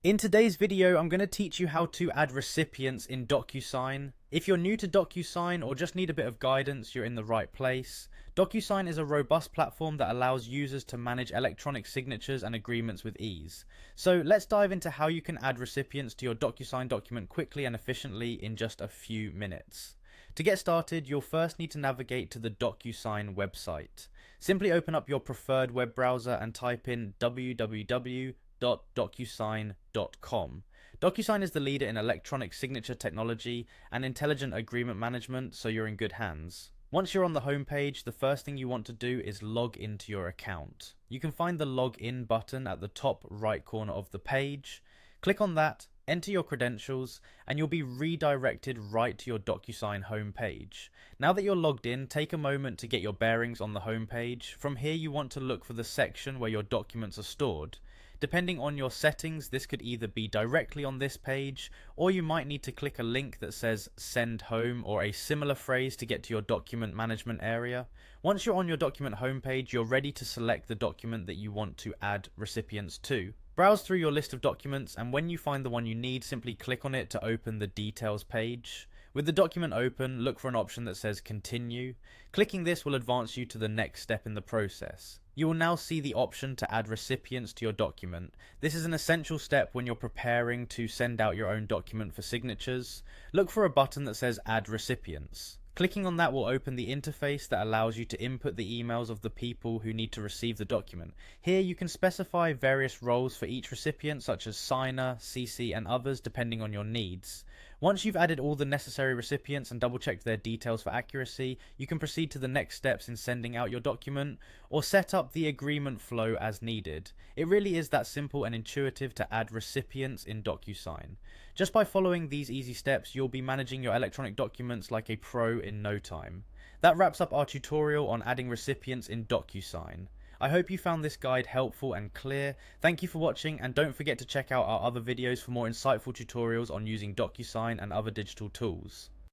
In today's video, I'm going to teach you how to add recipients in Docusign. If you're new to Docusign or just need a bit of guidance, you're in the right place. Docusign is a robust platform that allows users to manage electronic signatures and agreements with ease. So let's dive into how you can add recipients to your Docusign document quickly and efficiently in just a few minutes. To get started, you'll first need to navigate to the Docusign website. Simply open up your preferred web browser and type in www.docusign.com. Docusign is the leader in electronic signature technology and intelligent agreement management, so you're in good hands. Once you're on the home page, the first thing you want to do is log into your account. You can find the login button at the top right corner of the page. Click on that, enter your credentials, and you'll be redirected right to your Docusign homepage. Now that you're logged in, take a moment to get your bearings on the homepage. From here, you want to look for the section where your documents are stored. Depending on your settings, this could either be directly on this page, or you might need to click a link that says send home or a similar phrase to get to your document management area. Once you're on your document homepage, you're ready to select the document that you want to add recipients to. Browse through your list of documents, and when you find the one you need, simply click on it to open the details page. With the document open, look for an option that says continue. Clicking this will advance you to the next step in the process. You will now see the option to add recipients to your document. This is an essential step when you're preparing to send out your own document for signatures. Look for a button that says add recipients. Clicking on that will open the interface that allows you to input the emails of the people who need to receive the document. Here you can specify various roles for each recipient, such as signer, CC, and others depending on your needs. Once you've added all the necessary recipients and double checked their details for accuracy, you can proceed to the next steps in sending out your document or set up the agreement flow as needed. It really is that simple and intuitive to add recipients in Docusign. Just by following these easy steps, you'll be managing your electronic documents like a pro in no time. That wraps up our tutorial on adding recipients in Docusign. I hope you found this guide helpful and clear. Thank you for watching, and don't forget to check out our other videos for more insightful tutorials on using Docusign and other digital tools.